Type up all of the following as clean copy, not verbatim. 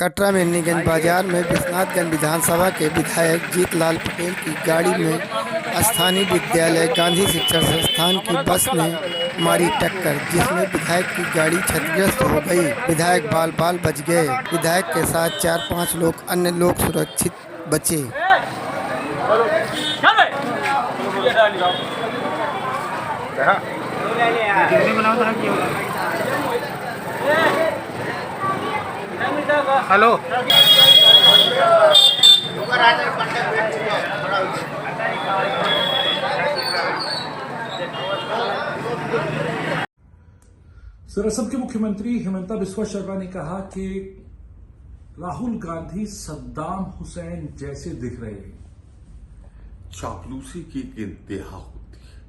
कटरा मेमनीगंज बाजार में विश्वनाथगंज विधानसभा के विधायक जीतलाल पटेल की गाड़ी में स्थानीय विद्यालय गांधी शिक्षण संस्थान की बस ने मारी टक्कर, जिसमें विधायक की गाड़ी क्षतिग्रस्त हो गई। विधायक बाल बाल बच गए। विधायक के साथ 4-5 लोग अन्य लोग सुरक्षित बचे। हेलो सर, असम के मुख्यमंत्री हिमंता बिस्वा शर्मा ने कहा कि राहुल गांधी सद्दाम हुसैन जैसे दिख रहे हैं। चापलूसी की एक इंतहा होती है।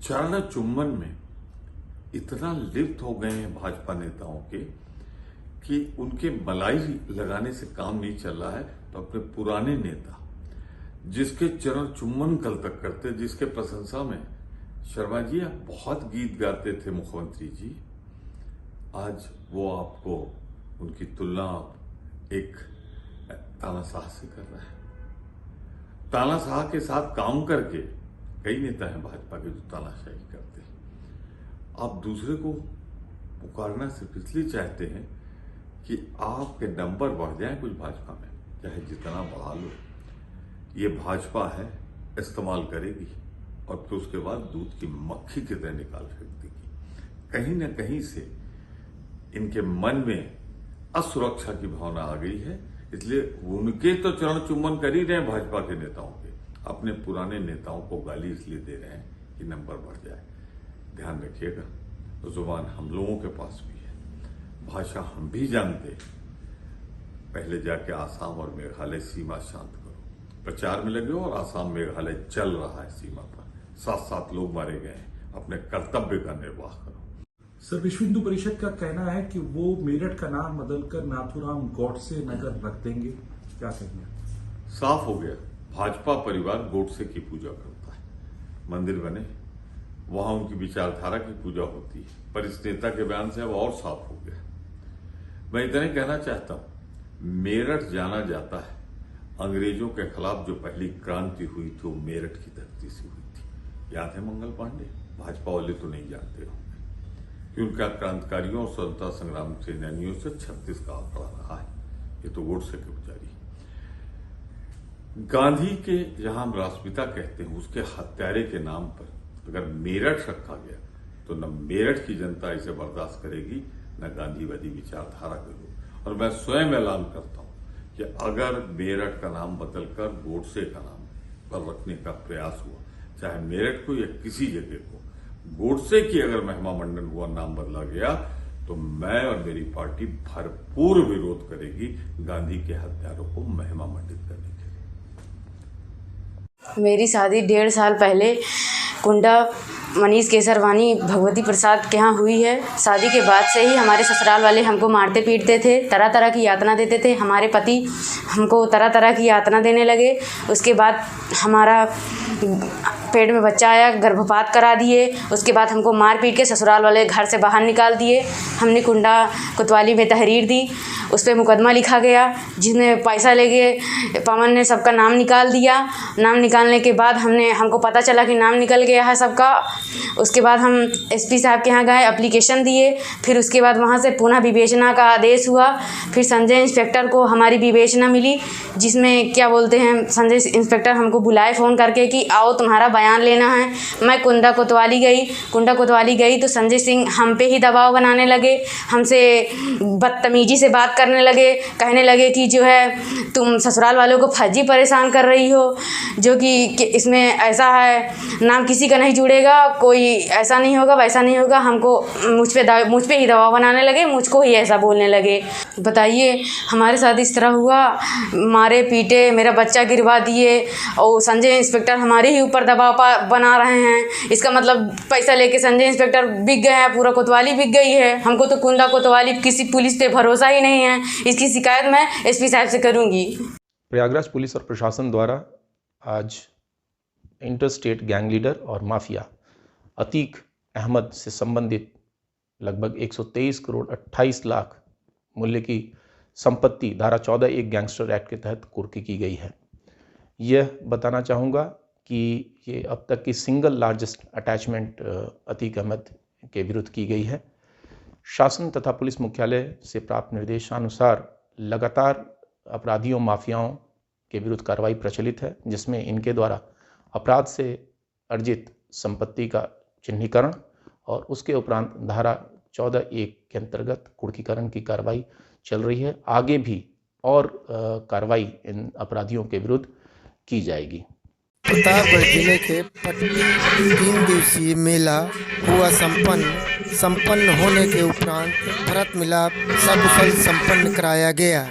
चरण चुम्बन में इतना लिप्त हो गए हैं भाजपा नेताओं के कि उनके मलाई लगाने से काम नहीं चल रहा है, तो अपने पुराने नेता जिसके चरण चुम्बन कल तक करते, जिसके प्रशंसा में शर्मा जी आप बहुत गीत गाते थे मुख्यमंत्री जी, आज वो आपको उनकी तुलना एक तानाशाह से कर रहा है। तानाशाह के साथ काम करके कई नेता हैं भाजपा के जो तानाशाही करते हैं। आप दूसरे को पुकारना सिर्फ इसलिए चाहते हैं कि आपके नंबर बढ़ जाए कुछ भाजपा में, चाहे जितना बढ़ा लो। ये भाजपा है, इस्तेमाल करेगी और फिर उसके बाद दूध की मक्खी की तरह निकाल फेंक देगी। कहीं ना कहीं से इनके मन में असुरक्षा की भावना आ गई है, इसलिए उनके तो चरण चुम्बन कर ही रहे हैं भाजपा के नेताओं के, अपने पुराने नेताओं को गाली इसलिए दे रहे हैं कि नंबर बढ़ जाए। ध्यान रखिएगा, जुबान हम लोगों के पास भी है, भाषा हम भी जानते हैं। पहले जाके आसाम और मेघालय सीमा शांत करो, प्रचार में लगे हो और आसाम मेघालय चल रहा है सीमा पर, 7-7 लोग मारे गए हैं, अपने कर्तव्य का निर्वाह करो। सर, विश्व हिंदू परिषद का कहना है कि वो मेरठ का नाम बदलकर नाथुराम गॉडसे नगर रख देंगे, क्या कहेंगे? साफ हो गया, भाजपा परिवार गोडसे की पूजा करता है। मंदिर बने, वहां उनकी विचारधारा की पूजा होती है, पर इस नेता के बयान से अब और साफ हो गया। मैं इतना ही कहना चाहता हूं, मेरठ जाना जाता है, अंग्रेजों के खिलाफ जो पहली क्रांति हुई थी वो मेरठ की धरती से हुई थी। याद है मंगल पांडे? भाजपा वाले तो नहीं जानते होंगे कि उनका क्रांतिकारियों और स्वतंत्रता संग्राम सेनानियों से 36 का आंकड़ा रहा है। ये तो गोडसे के पुजारी। गांधी के जहां हम राष्ट्रपिता कहते हैं, उसके हत्यारे के नाम पर अगर मेरठ रखा गया तो न मेरठ की जनता इसे बर्दाश्त करेगी, न गांधीवादी विचारधारा के लोग। और मैं स्वयं ऐलान करता हूं कि अगर मेरठ का नाम बदलकर गोडसे का नाम पर रखने का प्रयास हुआ, चाहे मेरठ को या किसी जगह को, गोडसे की अगर महिमा मंडन हुआ, नाम बदला गया, तो मैं और मेरी पार्टी भरपूर विरोध करेगी गांधी के हत्यारों को महिमा मंडित करने के लिए। मेरी शादी 1.5 साल पहले कुंडा मनीष केसरवानी भगवती प्रसाद के यहाँ हुई है। शादी के बाद से ही हमारे ससुराल वाले हमको मारते पीटते थे, तरह तरह की यातना देते थे। हमारे पति हमको तरह तरह की यातना देने लगे। उसके बाद हमारा पेट में बच्चा आया, गर्भपात करा दिए। उसके बाद हमको मार पीट के ससुराल वाले घर से बाहर निकाल दिए। हमने कुंडा कोतवाली में तहरीर दी, उस पर मुकदमा लिखा गया, जिसमें पैसा लेके पवन ने सबका नाम निकाल दिया। नाम निकालने के बाद हमको पता चला कि नाम निकल गया है सबका। उसके बाद हम एसपी साहब के यहाँ गए, एप्लीकेशन दिए। फिर उसके बाद वहाँ से पुनः विवेचना का आदेश हुआ। फिर संजय इंस्पेक्टर को हमारी विवेचना मिली, जिसमें क्या बोलते हैं, संजय इंस्पेक्टर हमको बुलाए फ़ोन करके कि आओ तुम्हारा बयान लेना है। मैं कुंडा कोतवाली गई तो संजय सिंह हम पे ही दबाव बनाने लगे, हमसे बदतमीजी से बात करने लगे, कहने लगे कि जो है तुम ससुराल वालों को फर्जी परेशान कर रही हो, जो कि इसमें ऐसा है, नाम किसी का नहीं जुड़ेगा, कोई ऐसा नहीं होगा वैसा नहीं होगा। हमको मुझ पे ही दबाव बनाने लगे, मुझको ही ऐसा बोलने लगे। बताइए, हमारे साथ इस तरह हुआ, मारे पीटे, मेरा बच्चा गिरवा दिए और संजय इंस्पेक्टर हमारे ही ऊपर दबाव बना रहे हैं। इसका मतलब पैसा लेके संजय इंस्पेक्टर बिक गए हैं, पूरा कोतवाली बिक गई है। हमको तो कुंडा कोतवाली किसी पुलिस पे भरोसा ही नहीं है। इसकी शिकायत मैं एसपी साहब से करूंगी। प्रयागराज पुलिस और प्रशासन द्वारा आज इंटरस्टेट गैंग लीडर और माफिया अतीक अहमद से संबंधित लगभग 123 करोड़ 28 लाख मूल्य की संपत्ति धारा 14(1) गैंगस्टर एक्ट के तहत कुर्की की गई है। यह बताना चाहूँगा कि ये अब तक की single largest attachment Atiq Ahmed के विरुद्ध की गई है। शासन तथा पुलिस मुख्यालय से प्राप्त निर्देशानुसार लगातार अपराधियों माफियाओं के विरुद्ध कार्रवाई प्रचलित है, जिसमें इनके द्वारा अपराध से अर्जित संपत्ति का चिन्हीकरण और उसके उपरांत धारा 14(1) के अंतर्गत कुर्कीकरण की कार्रवाई चल रही है। आगे भी और कार्रवाई इन अपराधियों के विरुद्ध की जाएगी। प्रतापगढ़ जिले के पट्टी 3 दिवसीय मेला हुआ संपन्न होने के उपरांत भरत मिलाप सकुशल संपन्न कराया गया।